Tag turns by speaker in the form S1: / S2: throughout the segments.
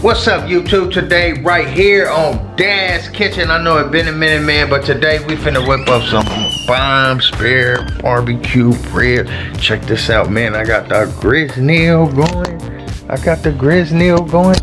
S1: What's up, YouTube? Today, right here on Dad's Kitchen. I know it's been a minute, man, but today we finna whip up some bomb spare barbecue rib. Check this out, man. I got the Grizznail going.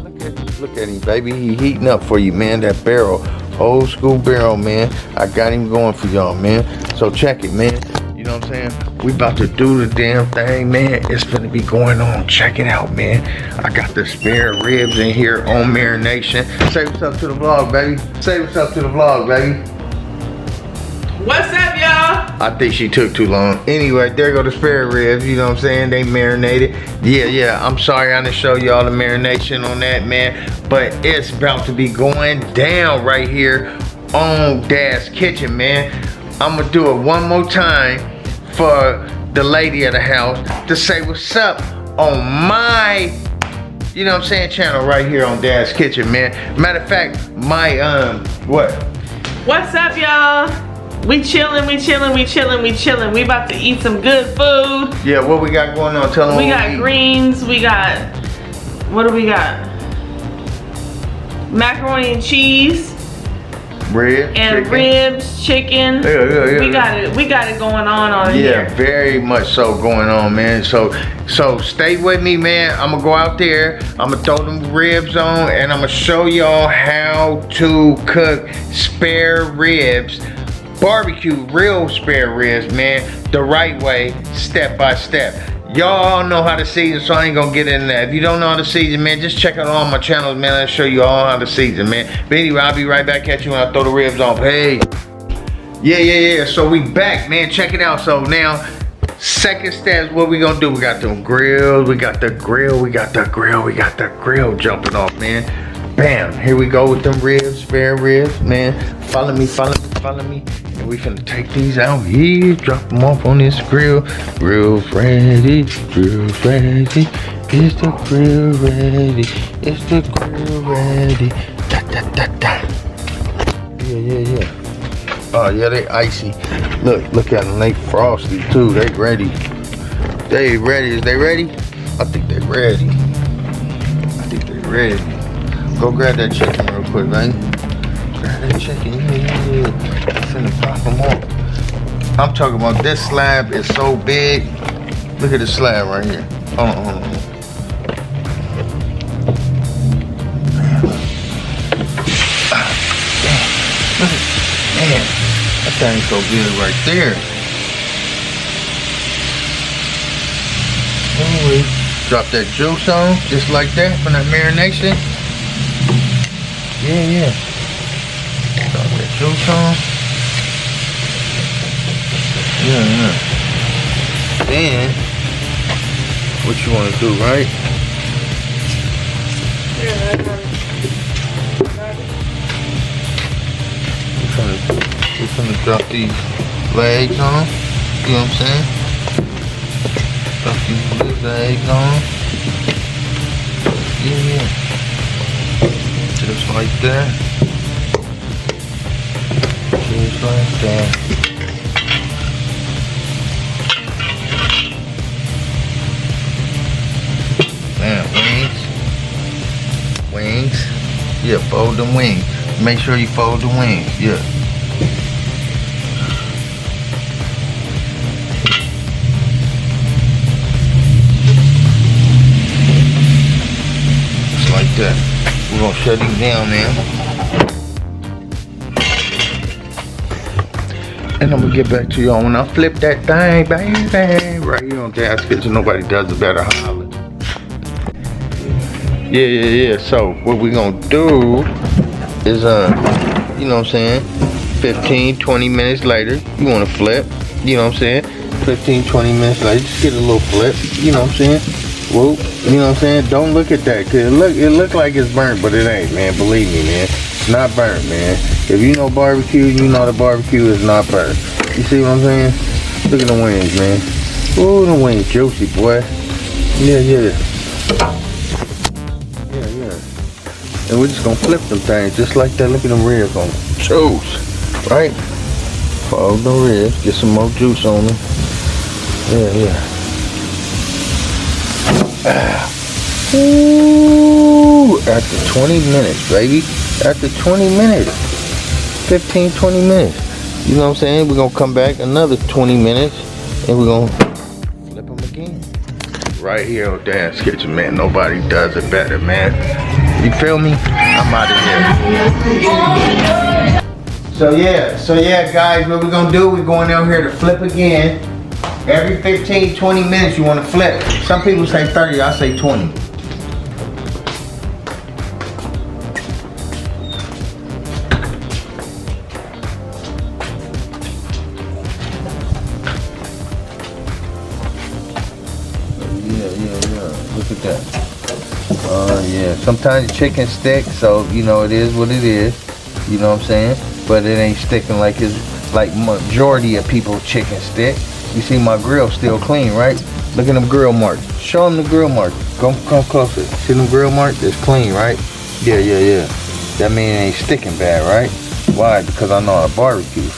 S1: Look at him, baby. He heating up for you, man. That barrel, old school barrel, man. I got him going for y'all, man. So check it, man. You know what I'm saying? We about to do the damn thing, man. It's gonna be going on. Check it out, man. I got the spare ribs in here on marination. Say what's up to the vlog, baby. Say what's up to the vlog, baby.
S2: What's up, y'all?
S1: I think she took too long. Anyway, there go the spare ribs. You know what I'm saying? They marinated. Yeah. I'm sorry I didn't show y'all the marination on that, man. But it's about to be going down right here on Dad's Kitchen, man. I'm gonna do it one more time for the lady of the house to say what's up on my, you know what I'm saying, channel right here on Dad's Kitchen, man. Matter of fact, my, what?
S2: What's up, y'all? We chilling. We about to eat some good food.
S1: Yeah, what we got going on? Tell them
S2: we
S1: what
S2: got greens. We got, what do we got? Macaroni and cheese.
S1: Ribs,
S2: chicken.
S1: Yeah.
S2: We got it going on here.
S1: Yeah, very much so going on, man. So stay with me, man. I'm gonna go out there. I'm gonna throw them ribs on, and I'm gonna show y'all how to cook spare ribs, barbecue real spare ribs, man, the right way, step by step. Y'all know how to season, so I ain't gonna get into that. If you don't know how to season, man, just check out all my channels, man. I'll show you all how to season, man. But anyway, I'll be right back at you when I throw the ribs on. Hey. Yeah. So we back, man. Check it out. So now, second steps, what we gonna do? We got them grills, we got the grill jumping off, man. Bam, here we go with them ribs, spare ribs, man. Follow me. And we finna take these out here, drop them off on this grill. Grill's ready. Is the grill ready? Is the grill ready? Da. Yeah. Oh yeah, they icy. Look at them, they frosty too. They ready. They ready. Is they ready? I think they ready. Go grab that chicken real quick, man. Grab that chicken, yeah. I'm finna pop them off. I'm talking about this slab is so big. Look at the slab right here. Hold on. Man, that thing's so good right there. Holy. Drop that juice on, just like that, from that marination. Yeah. Drop that juice on. Yeah. Then, what you want to do, right? We're gonna drop these legs on. You know what I'm saying? Drop these legs on. Yeah. Just like that. Man, wings. Yeah, fold them wings. Make sure you fold the wings. Yeah. Just like that. We're gonna shut these down now. And I'm gonna get back to y'all when I flip that thing, baby. Right here on Dad's Kitchen. Nobody does it better. Holler. Yeah. So what we gonna do is you know what I'm saying, 15-20 minutes later, you wanna flip, you know what I'm saying? 15-20 minutes later, just get a little flip, you know what I'm saying? Whoop, you know what I'm saying? Don't look at that, cause it look like it's burnt, but it ain't, man. Believe me, man. It's not burnt, man. If you know barbecue, you know the barbecue is not burnt. You see what I'm saying? Look at the wings, man. Ooh, the wings juicy, boy. Yeah. And we're just gonna flip them things just like that. Look at them ribs on them. Juice, right? Fold the ribs, get some more juice on them. Yeah. Ooh, after 20 minutes, baby. After 20 minutes. 15, 20 minutes. You know what I'm saying? We're going to come back another 20 minutes and we're going to flip them again. Right here on Dan's Kitchen, man. Nobody does it better, man. You feel me? I'm out of here. So yeah, guys, what we're going to do, we're going down here to flip again. Every 15, 20 minutes you want to flip. Some people say 30, I say 20. Look at that. Yeah. Sometimes the chicken sticks, so you know it is what it is. You know what I'm saying? But it ain't sticking like it's like majority of people chicken stick. You see my grill still clean, right? Look at them grill marks. Show them the grill marks. Come closer. See them grill marks? It's clean, right? Yeah. That means it ain't sticking bad, right? Why? Because I know how to barbecue.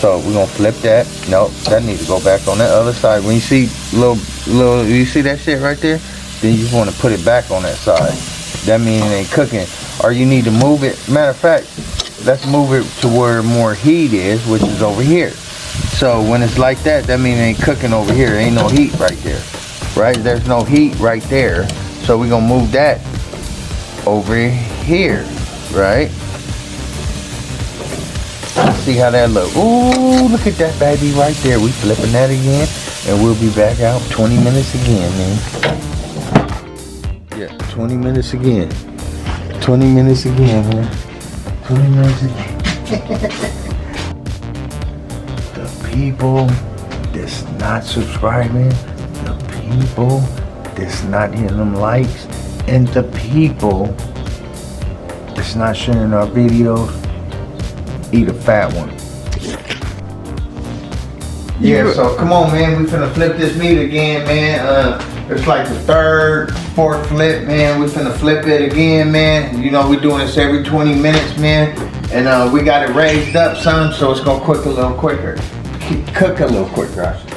S1: So we're gonna flip that. Nope, that needs to go back on that other side. When you see little, you see that shit right there? Then you just want to put it back on that side. That means it ain't cooking. Or you need to move it. Matter of fact, let's move it to where more heat is, which is over here. So when it's like that, that means it ain't cooking over here. There ain't no heat right there, right? There's no heat right there. So we're gonna move that over here, right? See how that look. Ooh, look at that baby right there. We flipping that again, and we'll be back out 20 minutes again, man. Yeah, 20 minutes again. 20 minutes again, man. 20 minutes again. The people that's not subscribing, the people that's not hitting them likes, and the people that's not sharing our videos, eat a fat one. Yeah, so come on, man. We finna flip this meat again, man. It's like the third, fourth flip, man. We finna flip it again, man. You know, we doing this every 20 minutes, man. And we got it raised up some, so it's gonna cook a little quicker. Cook a little quicker, I should say.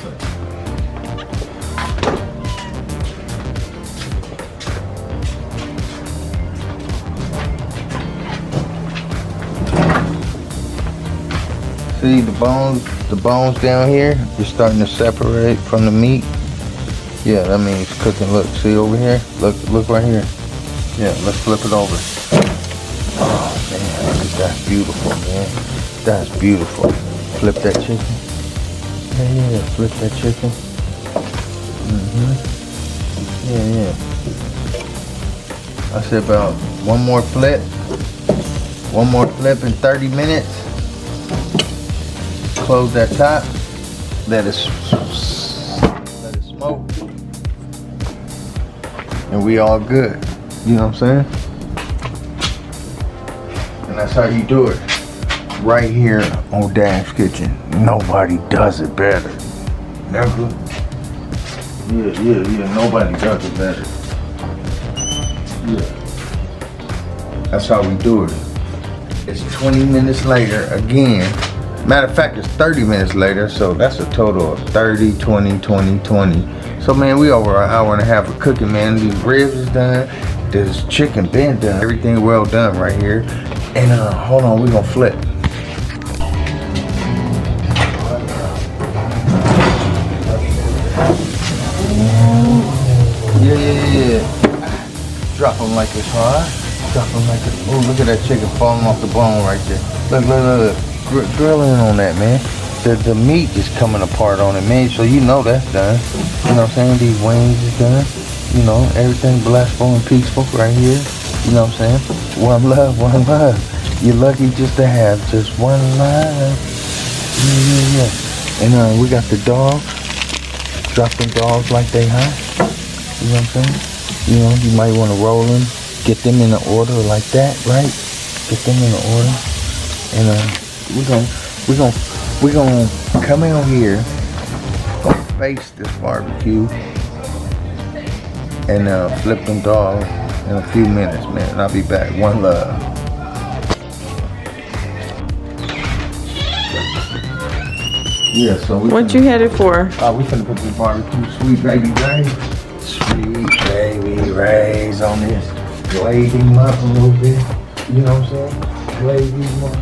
S1: See the bones down here, they're starting to separate from the meat. Yeah, that means cooking. Look, see over here? Look right here. Yeah, let's flip it over. Oh man, look at that. Beautiful, man. That's beautiful. Flip that chicken. Yeah, flip that chicken. Yeah. I said about one more flip. One more flip in 30 minutes. Close that top. Let it smoke. And we all good. You know what I'm saying? And that's how you do it. Right here on Dan's Kitchen. Nobody does it better. Never. Yeah. Nobody does it better. Yeah. That's how we do it. It's 20 minutes later again. Matter of fact, it's 30 minutes later, so that's a total of 30, 20, 20, 20. So man, we over an hour and a half of cooking, man. These ribs is done. This chicken been done. Everything well done right here. And hold on, we're gonna flip. Yeah. Drop them like it's hot. Drop them like it's. Oh, look at that chicken falling off the bone right there. Look. Grilling on that, man. The meat is coming apart on it, man. So you know that's done. You know what I'm saying? These wings is done. You know, everything blissful and peaceful right here. You know what I'm saying? One love. You're lucky just to have just one love. Yeah. And we got the dogs. Drop them dogs like they hot. You know what I'm saying? You know, you might want to roll them. Get them in the order like that, right? Get them in the order. And we're gonna come out here, gonna face this barbecue, and flip them dogs in a few minutes, man. And I'll be back. One love. Yeah, so
S2: what you headed for?
S1: We finna put this barbecue sweet baby right. Sweet baby rays on this. Glaze him up a little bit. You know what I'm saying? Glaze him up.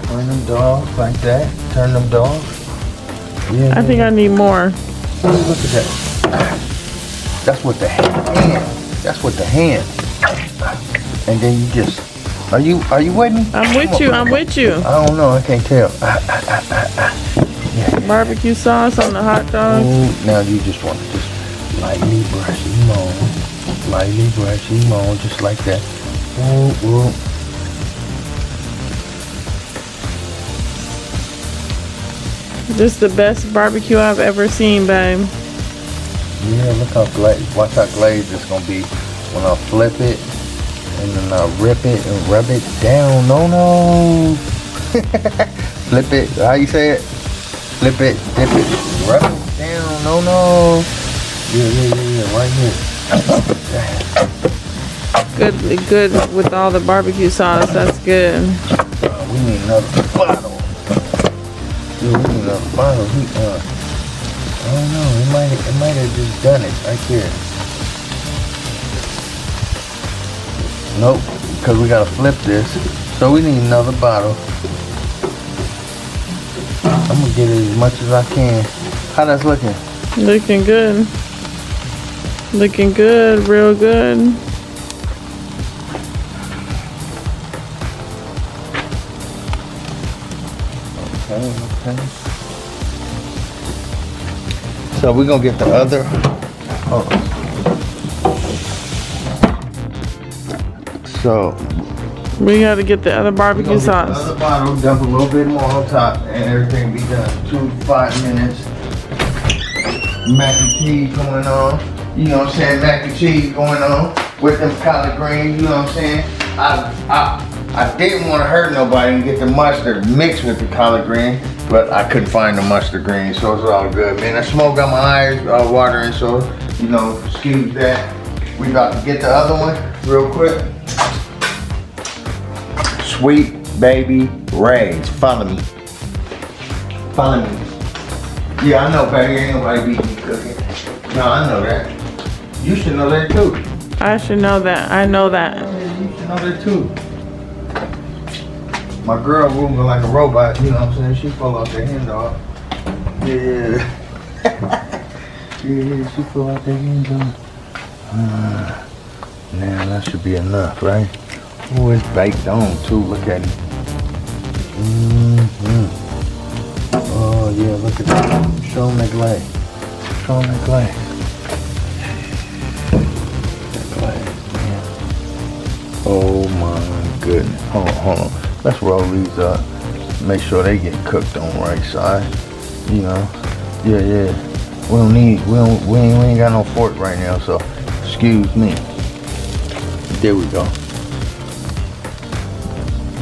S1: Turn them dogs like that. Turn them dogs. Yeah.
S2: I think I need more.
S1: Look at that. That's with the hand. That's with the hand. And then you just. Are you with me?
S2: I'm with you. I'm with you.
S1: I don't know. I can't tell.
S2: Barbecue sauce on the hot dogs.
S1: Ooh, now you just want to just lightly brush him on. Lightly brush him on, just like that. Ooh, ooh.
S2: This is the best barbecue I've ever seen, babe.
S1: Yeah, look how glazed. Watch how glazed it's gonna be when I flip it and then I rip it and rub it down. No. Flip it. How you say it? Flip it, dip it, rub it down. No. Yeah. Right here.
S2: Good with all the barbecue sauce. That's good.
S1: We need another bottle. Yeah, we need another bottle. I don't know. It might have just done it right there. Nope, because we gotta flip this. So we need another bottle. I'm gonna get it as much as I can. How that's looking?
S2: Looking good. Looking good, real good.
S1: Okay. So we're gonna get the other. So
S2: we gotta get the other barbecue sauce.
S1: The other bottle, dump a little bit more on top, and everything be done. 2 to 5 minutes. Mac and cheese going on. You know what I'm saying? Mac and cheese going on with them collard greens. You know what I'm saying? I didn't want to hurt nobody and get the mustard mixed with the collard green, but I couldn't find the mustard green, so it's all good, man. The smoke got my eyes watering, so you know, excuse that. We about to get the other one real quick. Sweet baby rays. Follow me. Follow me. Yeah, I know, baby. Ain't nobody beating me cooking. No, I know that. You should know that too.
S2: I should know that. I know that.
S1: Yeah, you should know that too. My girl moving like a robot, you know what I'm saying? She fall off the hand dog. Yeah. Yeah, she fall off the hand dog. Now that should be enough, right? Oh, it's baked on too. Look at it. Oh yeah, look at that. Show them the glaze. Show them the glaze. That glaze, man. Oh my goodness. Hold on. Let's roll these up. Make sure they get cooked on the right side. You know. Yeah. We ain't got no fork right now, so excuse me. There we go.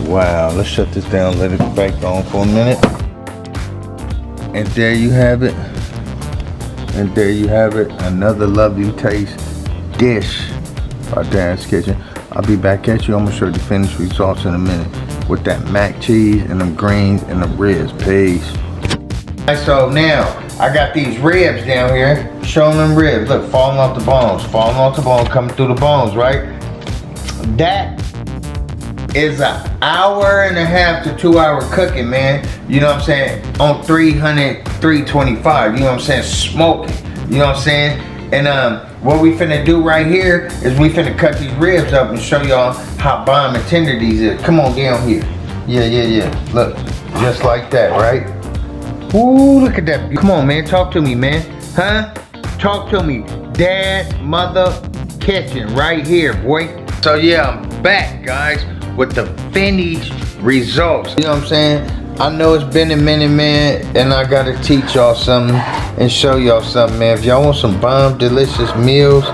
S1: Wow, let's shut this down, let it bake on for a minute. And there you have it. And there you have it. Another lovely taste dish by Dad's Kitchen. I'll be back at you. I'm gonna show you the finished results in a minute with that mac cheese and them greens and the ribs. Peace. So now I got these ribs down here. Showing them ribs. Look, falling off the bones. Falling off the bones, coming through the bones, right? That is an 1.5 to 2 hour cooking, man. You know what I'm saying? On 300, 325. You know what I'm saying? Smoking. You know what I'm saying? And what we finna do right here is we finna cut these ribs up and show y'all how bomb and tender these is. Come on, get on here. Yeah. Look, just like that, right? Ooh, look at that. Come on, man. Talk to me, man. Huh? Talk to me. Dad, mother, kitchen, right here, boy. So yeah, I'm back, guys, with the finished results. You know what I'm saying? I know it's been a minute, man, and I gotta teach y'all something and show y'all something, man. If y'all want some bomb, delicious meals,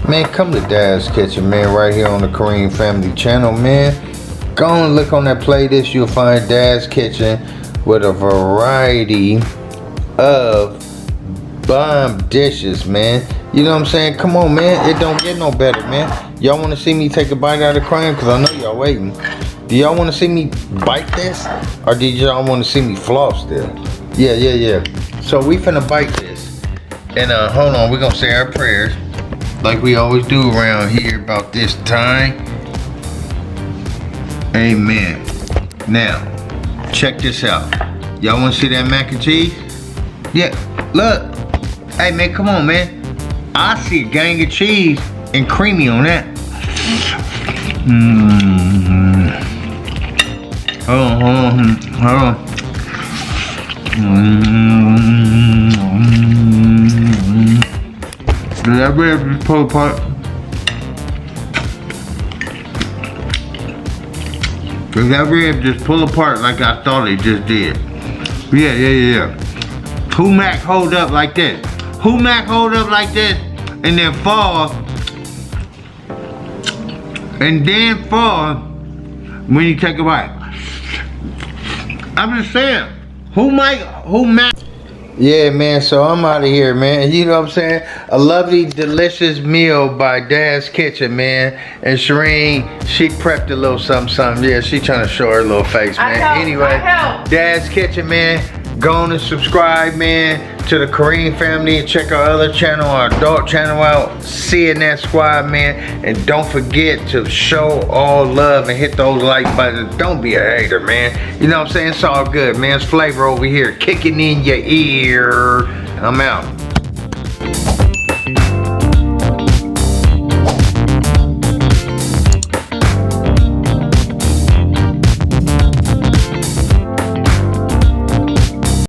S1: man, come to Dad's Kitchen, man, right here on the Kareem Family Channel, man. Go and look on that playlist. You'll find Dad's Kitchen with a variety of bomb dishes, man. You know what I'm saying? Come on, man. It don't get no better, man. Y'all want to see me take a bite out of crime? Because I know y'all waiting. Do y'all want to see me bite this? Or do y'all want to see me floss still? Yeah. So we finna bite this. And hold on, we're gonna say our prayers like we always do around here about this time. Amen. Now, check this out. Y'all wanna see that mac and cheese? Yeah, look. Hey man, come on man. I see a gang of cheese and creamy on that. Hold on. Did that rib just pull apart? Did that rib just pull apart like I thought it just did? Yeah. Who Mac hold up like this? Who Mac hold up like this and then fall? And then fall when you take a bite. I'm just saying, who Mac? Yeah, man, so I'm out of here, man. You know what I'm saying? A lovely, delicious meal by Dad's Kitchen, man. And Shireen, she prepped a little something. Yeah, she trying to show her little face, man. Anyway, Dad's Kitchen, man. Go on and subscribe, man, to the Kareem family and check our other channel, our adult channel out, CNN Squad, man. And don't forget to show all love and hit those like buttons. Don't be a hater, man. You know what I'm saying? It's all good, man. It's Flavor over here kicking in your ear. I'm out.